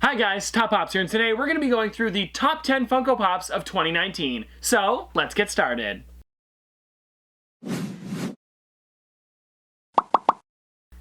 Hi guys, Top Pops here, and today we're going to be going through the top 10 Funko Pops of 2019. So, let's get started.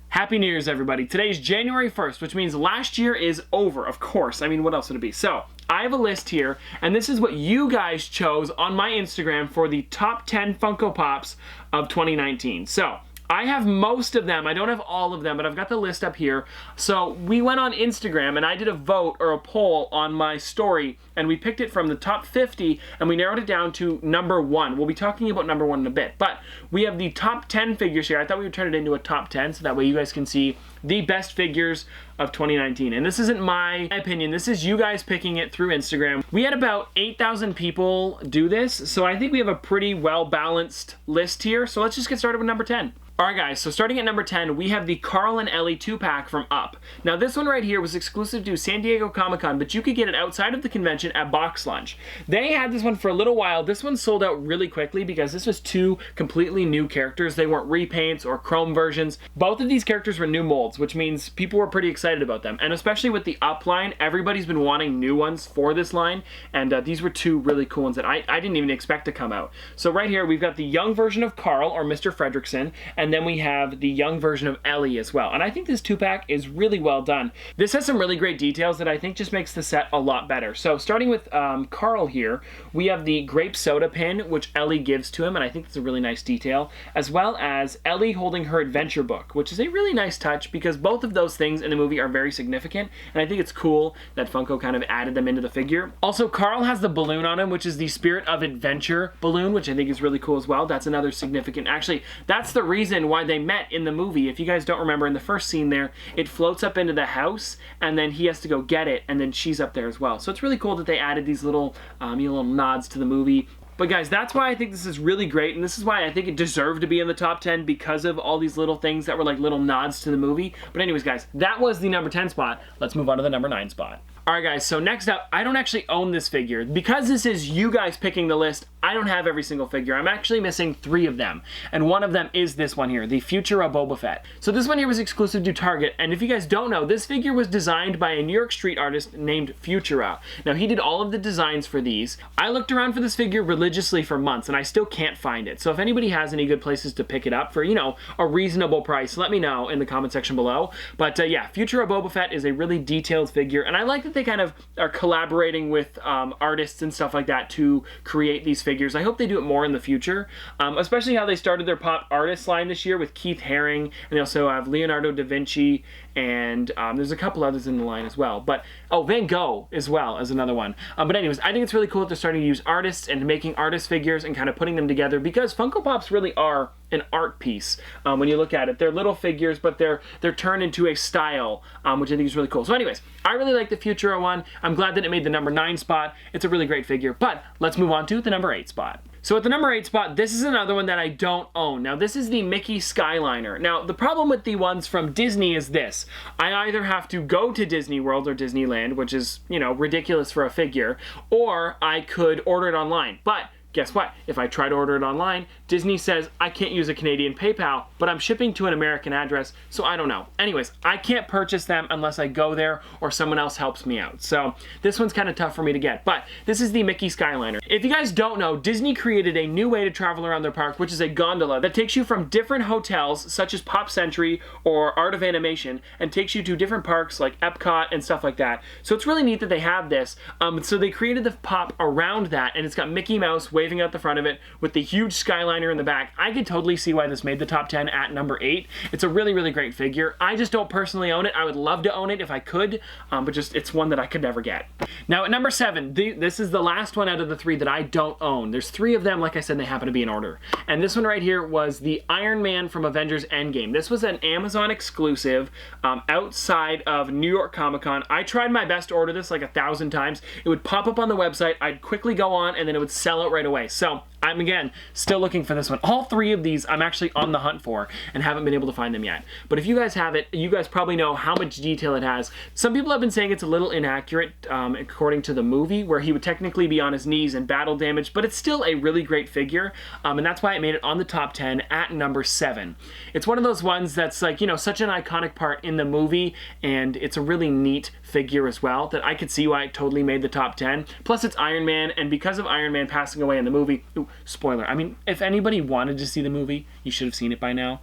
Happy New Year's, everybody. Today's January 1st, which means last year is over, of course. I mean, what else would it be? So, I have a list here, and this is what you guys chose on my Instagram for the top 10 Funko Pops of 2019. So, I have most of them. I don't have all of them, but I've got the list up here. So we went on Instagram and I did a vote or a poll on my story, and we picked it from the top 50 and we narrowed it down to number 1. We'll be talking about number 1 in a bit, but we have the top 10 figures here. I thought we would turn it into a top 10 so that way you guys can see the best figures of 2019. And this isn't my opinion. This is you guys picking it through Instagram. We had about 8,000 people do this, so I think we have a pretty well-balanced list here. So let's just get started with number 10. Alright guys, so starting at number 10, we have the Carl and Ellie 2-pack from Up. Now this one right here was exclusive to San Diego Comic-Con, but you could get it outside of the convention at Box Lunch. They had this one for a little while. This one sold out really quickly because this was 2 completely new characters. They weren't repaints or chrome versions. Both of these characters were new molds, which means people were pretty excited about them. And especially with the Up line, everybody's been wanting new ones for this line, and these were 2 really cool ones that I didn't even expect to come out. So right here, we've got the young version of Carl, or Mr. Fredrickson, and then we have the young version of Ellie as well. And I think this 2-pack is really well done. This has some really great details that I think just makes the set a lot better. So starting with Carl here, we have the grape soda pin, which Ellie gives to him, and I think it's a really nice detail, as well as Ellie holding her adventure book, which is a really nice touch because both of those things in the movie are very significant, and I think it's cool that Funko kind of added them into the figure. Also, Carl has the balloon on him, which is the Spirit of Adventure balloon, which I think is really cool as well. That's another significant, actually, that's the reason why they met in the movie. If you guys don't remember, in the first scene there, it floats up into the house and then he has to go get it, and then she's up there as well. So it's really cool that they added these little little nods to the movie. But guys, that's why I think this is really great, and this is why I think it deserved to be in the top 10 because of all these little things that were like little nods to the movie. But anyways guys, that was the number 10 spot. Let's move on to the number 9 spot. Alright guys, so next up, I don't actually own this figure. Because this is you guys picking the list, I don't have every single figure. I'm actually missing 3 of them. And one of them is this one here, the Futura Boba Fett. So this one here was exclusive to Target, and if you guys don't know, this figure was designed by a New York street artist named Futura. Now he did all of the designs for these. I looked around for this figure religiously for months, and I still can't find it. So if anybody has any good places to pick it up for, you know, a reasonable price, let me know in the comment section below. But yeah, Futura Boba Fett is a really detailed figure, and I like that they kind of are collaborating with artists and stuff like that to create these figures. I hope they do it more in the future, especially how they started their pop artist line this year with Keith Haring, and they also have Leonardo da Vinci, and there's a couple others in the line as well. But oh, Van Gogh as well as another one. But anyways, I think it's really cool that they're starting to use artists and making artist figures and kind of putting them together, because Funko Pops really are an art piece when you look at it. They're little figures, but they're turned into a style, which I think is really cool. So anyways, I really like the Futura one. I'm glad that it made the number 9 spot. It's a really great figure, but let's move on to the number 8 spot. So at the number 8 spot, this is another one that I don't own. Now this is the Mickey Skyliner. Now the problem with the ones from Disney is this. I either have to go to Disney World or Disneyland, which is, you know, ridiculous for a figure, or I could order it online. But guess what? If I try to order it online, Disney says I can't use a Canadian PayPal, but I'm shipping to an American address, so I don't know. Anyways, I can't purchase them unless I go there or someone else helps me out. So this one's kind of tough for me to get, but this is the Mickey Skyliner. If you guys don't know, Disney created a new way to travel around their park, which is a gondola that takes you from different hotels, such as Pop Century or Art of Animation, and takes you to different parks like Epcot and stuff like that. So it's really neat that they have this. So they created the pop around that, and it's got Mickey Mouse waving out the front of it with the huge Skyliner in the back. I could totally see why this made the top 10 at number 8. It's a really, really great figure. I just don't personally own it. I would love to own it if I could, but just it's one that I could never get. Now at number 7, this is the last one out of the 3 that I don't own. There's 3 of them, like I said, they happen to be in order. And this one right here was the Iron Man from Avengers Endgame. This was an Amazon exclusive outside of New York Comic-Con. I tried my best to order this like 1,000 times. It would pop up on the website, I'd quickly go on, and then it would sell out right away. So I'm, again, still looking for this one. All three of these I'm actually on the hunt for and haven't been able to find them yet. But if you guys have it, you guys probably know how much detail it has. Some people have been saying it's a little inaccurate according to the movie, where he would technically be on his knees and battle damage, but it's still a really great figure, and that's why it made it on the top 10 at number 7. It's one of those ones that's like, you know, such an iconic part in the movie, and it's a really neat figure as well that I could see why it totally made the top 10. Plus it's Iron Man, and because of Iron Man passing away in the movie, ooh, spoiler, I mean, if anybody wanted to see the movie, you should have seen it by now.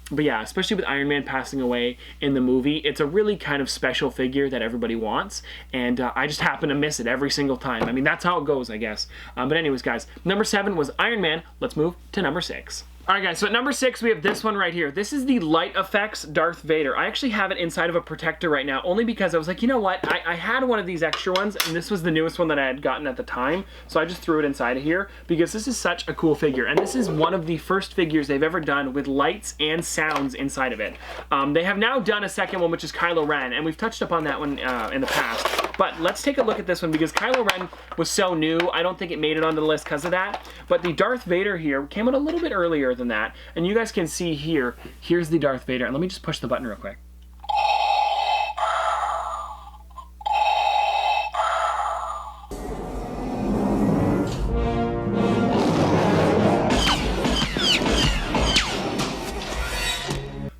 But yeah, especially with Iron Man passing away in the movie, it's a really kind of special figure that everybody wants, and I just happen to miss it every single time. I mean, that's how it goes, I guess. But anyways, guys, number 7 was Iron Man. Let's move to number 6. Alright guys, so at number 6 we have this one right here. This is the Light Effects Darth Vader. I actually have it inside of a protector right now, only because I was like, you know what, I had one of these extra ones, and this was the newest one that I had gotten at the time, so I just threw it inside of here, because this is such a cool figure, and this is one of the first figures they've ever done with lights and sounds inside of it. They have now done a second one, which is Kylo Ren, and we've touched upon that one in the past, but let's take a look at this one, because Kylo Ren was so new, I don't think it made it onto the list because of that, but the Darth Vader here came out a little bit earlier than that, and you guys can see here, here's the Darth Vader, and let me just push the button real quick.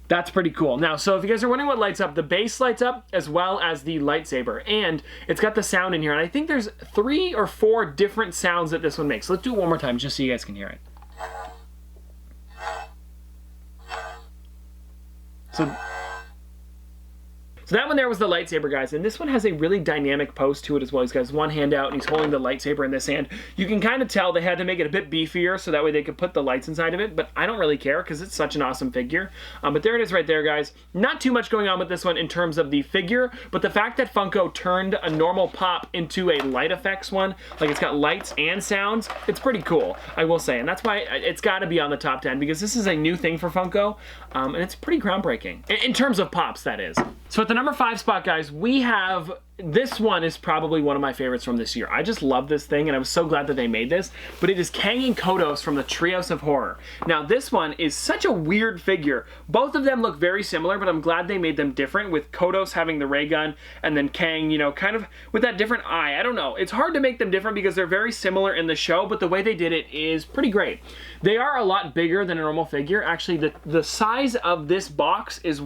That's pretty cool. Now, so if you guys are wondering what lights up, the base lights up as well as the lightsaber, and it's got the sound in here, and I think there's 3 or 4 different sounds that this one makes. Let's do it one more time just so you guys can hear it. So that one there was the lightsaber, guys, and this one has a really dynamic pose to it as well. He's got his one hand out, and he's holding the lightsaber in this hand. You can kind of tell they had to make it a bit beefier so that way they could put the lights inside of it, but I don't really care because it's such an awesome figure. But there it is right there, guys. Not too much going on with this one in terms of the figure, but the fact that Funko turned a normal pop into a light effects one, like it's got lights and sounds, it's pretty cool, I will say, and that's why it's got to be on the top 10, because this is a new thing for Funko, and it's pretty groundbreaking, in terms of pops, that is. So at the number 5 spot, guys, we have, this one is probably one of my favorites from this year. I just love this thing, and I was so glad that they made this, but it is Kang and Kodos from the Trios of Horror. Now, this one is such a weird figure. Both of them look very similar, but I'm glad they made them different, with Kodos having the ray gun, and then Kang, you know, kind of with that different eye. I don't know. It's hard to make them different because they're very similar in the show, but the way they did it is pretty great. They are a lot bigger than a normal figure. Actually, the size of this box is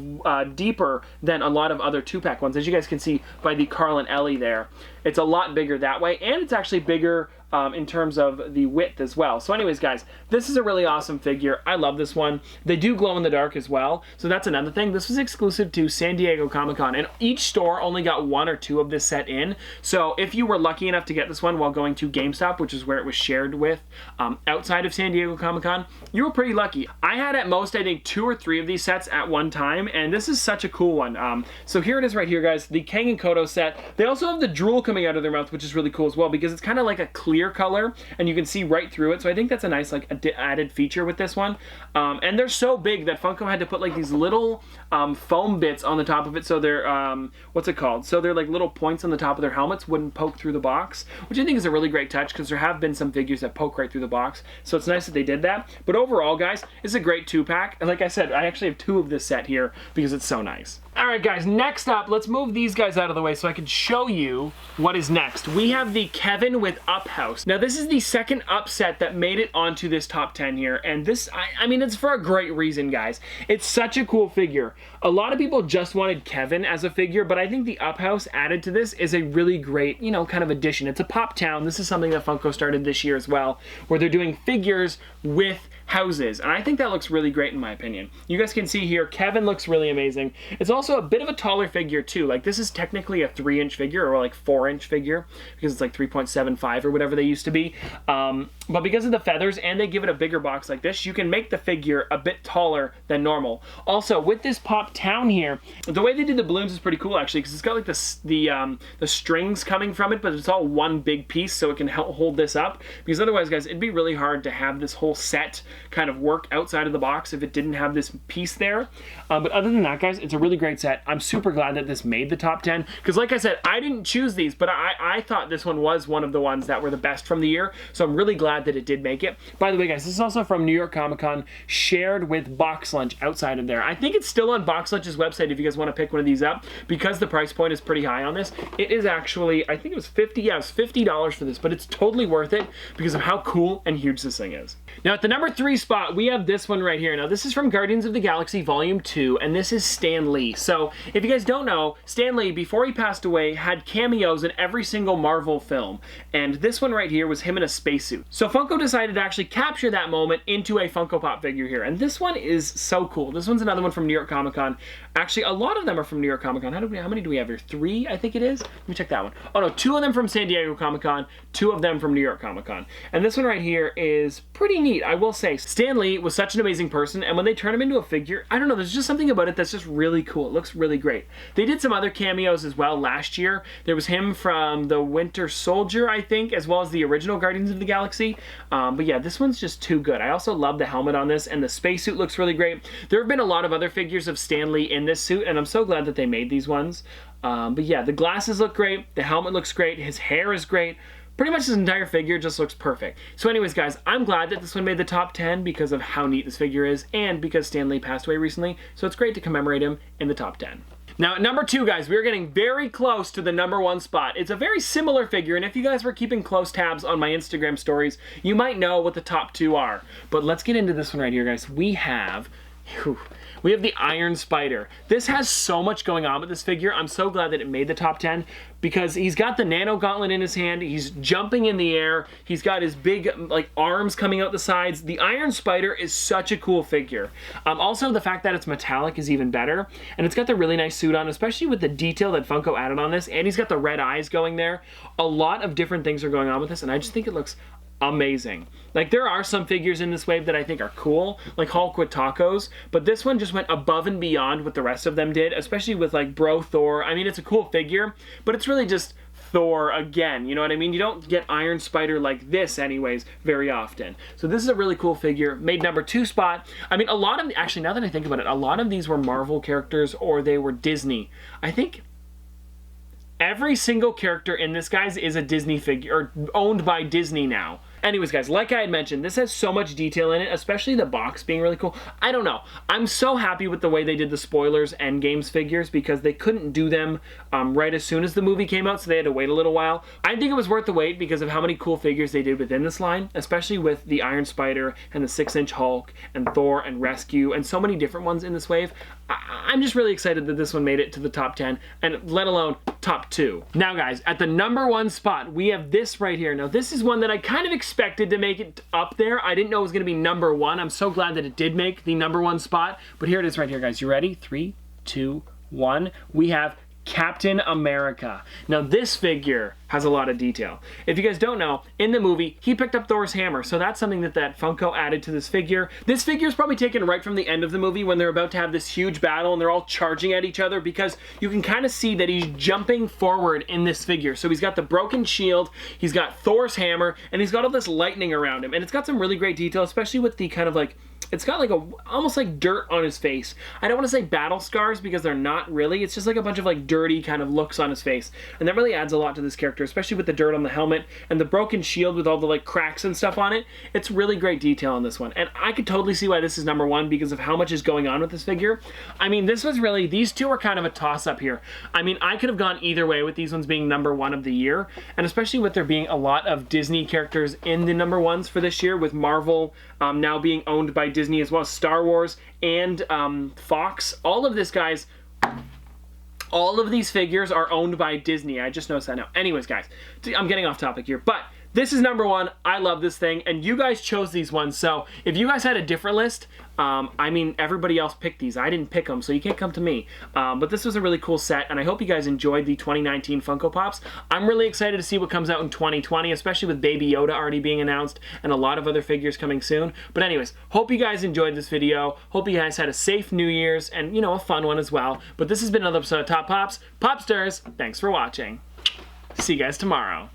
deeper than a lot of other 2-pack ones, as you guys can see by the Carl and Ellie there. It's a lot bigger that way, and it's actually bigger in terms of the width as well. So anyways, guys, this is a really awesome figure. I love this one. They do glow in the dark as well, so that's another thing. This was exclusive to San Diego Comic-Con, and each store only got 1 or 2 of this set in. So if you were lucky enough to get this one while going to GameStop, which is where it was shared with outside of San Diego Comic-Con, you were pretty lucky. I had at most, I think, 2 or 3 of these sets at one time, and this is such a cool one. So here it is right here, guys, the Kang and Kodos set. They also have the drool coming out of their mouth, which is really cool as well, because it's kind of like a clear color, and you can see right through it. So I think that's a nice like added feature with this one. And they're so big that Funko had to put like these little foam bits on the top of it, so they're what's it called? So they're like little points on the top of their helmets wouldn't poke through the box, which I think is a really great touch because there have been some figures that poke right through the box. So it's nice that they did that. But overall, guys, it's a great 2-pack. And like I said, I actually have 2 of this set here because it's so nice. Alright guys, next up, let's move these guys out of the way so I can show you what is next. We have the Kevin with Up House. Now this is the second Up set that made it onto this top 10 here, and this, I mean, it's for a great reason, guys. It's such a cool figure. A lot of people just wanted Kevin as a figure, but I think the Up House added to this is a really great, you know, kind of addition. It's a Pop Town. This is something that Funko started this year as well, where they're doing figures with houses, and I think that looks really great in my opinion. You guys can see here, Kevin looks really amazing. It's also a bit of a taller figure too. Like this is technically a 3-inch figure, or like 4-inch figure, because it's like 3.75 or whatever they used to be. But because of the feathers, and they give it a bigger box like this, you can make the figure a bit taller than normal. Also, with this Pop Town here, the way they did the balloons is pretty cool actually, because it's got like the strings coming from it, but it's all one big piece, so it can help hold this up. Because otherwise, guys, it'd be really hard to have this whole set kind of work outside of the box if it didn't have this piece there. But other than that, guys, it's a really great set. I'm super glad that this made the top 10, because like I said, I didn't choose these, but I thought this one was one of the ones that were the best from the year, so I'm really glad that it did make it. By the way, guys, this is also from New York Comic Con, shared with Box Lunch outside of there. I think it's still on Box Lunch's website if you guys want to pick one of these up, because the price point is pretty high on this. It is actually, I think it was $50 for this, but it's totally worth it because of how cool and huge this thing is. Now at the number 3 spot, we have this one right here. Now this is from Guardians of the Galaxy Volume 2, and this is Stan Lee. So if you guys don't know, Stan Lee, before he passed away, had cameos in every single Marvel film, and this one right here was him in a spacesuit. So Funko decided to actually capture that moment into a Funko Pop figure here, and this one is so cool. This one's another one from New York Comic Con. Actually, a lot of them are from New York Comic Con. How many do we have here? 3, I think it is. Let me check that one. Oh no, 2 of them from San Diego Comic Con, 2 of them from New York Comic Con. And this one right here is pretty neat, I will say. Stan Lee was such an amazing person, and when they turn him into a figure, I don't know, there's just something about it that's just really cool. It looks really great. They did some other cameos as well last year. There was him from the Winter Soldier, I think, as well as the original Guardians of the Galaxy. But yeah, this one's just too good. I also love the helmet on this, and the spacesuit looks really great. There have been a lot of other figures of Stan Lee in this suit, and I'm so glad that they made these ones. But yeah, the glasses look great, the helmet looks great, his hair is great. Pretty much his entire figure just looks perfect. So anyways, guys, I'm glad that this one made the top 10 because of how neat this figure is and because Stan Lee passed away recently, so it's great to commemorate him in the top 10. Now at number 2, guys, we're getting very close to the number 1 spot. It's a very similar figure, and if you guys were keeping close tabs on my Instagram stories, you might know what the top 2 are. But let's get into this one right here, guys. We have the Iron Spider. This has so much going on with this figure. I'm so glad that it made the top 10 because he's got the nano gauntlet in his hand. He's jumping in the air. He's got his big like arms coming out the sides. The Iron Spider is such a cool figure. Also, the fact that it's metallic is even better. And it's got the really nice suit on, especially with the detail that Funko added on this. And he's got the red eyes going there. A lot of different things are going on with this, and I just think it looks amazing. Like, there are some figures in this wave that I think are cool, like Hulk with tacos, but this one just went above and beyond what the rest of them did, especially with like Bro Thor. I mean, it's a cool figure, but it's really just Thor again, you know what I mean? You don't get Iron Spider like this anyways very often. So this is a really cool figure, made number 2 spot. I mean, a lot of, actually now that I think about it, a lot of these were Marvel characters or they were Disney. I think every single character in this, guys, is a Disney figure, or owned by Disney now. Anyways, guys, like I had mentioned, this has so much detail in it, especially the box being really cool. I don't know. I'm so happy with the way they did the spoilers and games figures because they couldn't do them right as soon as the movie came out, so they had to wait a little while. I think it was worth the wait because of how many cool figures they did within this line, especially with the Iron Spider and the 6-inch Hulk and Thor and Rescue and so many different ones in this wave. I'm just really excited that this one made it to the top 10 and let alone top 2. Now, guys, at the number 1 spot, we have this right here. Now, this is one that I kind of expected to make it up there. I didn't know it was going to be number 1. I'm so glad that it did make the number 1 spot. But here it is right here, guys. You ready? 3, 2, 1. We have Captain America. Now this figure has a lot of detail. If you guys don't know, in the movie, he picked up Thor's hammer, so that's something that Funko added to this figure. This figure is probably taken right from the end of the movie when they're about to have this huge battle and they're all charging at each other, because you can kind of see that he's jumping forward in this figure. So he's got the broken shield, he's got Thor's hammer, and he's got all this lightning around him. And it's got some really great detail, especially with the kind of like, it's got like almost like dirt on his face. I don't want to say battle scars because they're not really. It's just like a bunch of like dirty kind of looks on his face. And that really adds a lot to this character, especially with the dirt on the helmet and the broken shield with all the like cracks and stuff on it. It's really great detail on this one. And I could totally see why this is number 1 because of how much is going on with this figure. I mean, this was really, these two are kind of a toss-up here. I mean, I could have gone either way with these ones being number 1 of the year. And especially with there being a lot of Disney characters in the number 1s for this year, with Marvel now being owned by Disney as well as Star Wars and Fox. All of this, guys, all of these figures are owned by Disney. I just noticed that now. Anyways, guys, I'm getting off topic here, but this is number 1. I love this thing, and you guys chose these ones. So if you guys had a different list, I mean, everybody else picked these. I didn't pick them, so you can't come to me. But this was a really cool set, and I hope you guys enjoyed the 2019 Funko Pops. I'm really excited to see what comes out in 2020, especially with Baby Yoda already being announced and a lot of other figures coming soon. But anyways, hope you guys enjoyed this video. Hope you guys had a safe New Year's and, you know, a fun one as well. But this has been another episode of Top Pops. Popsters, thanks for watching. See you guys tomorrow.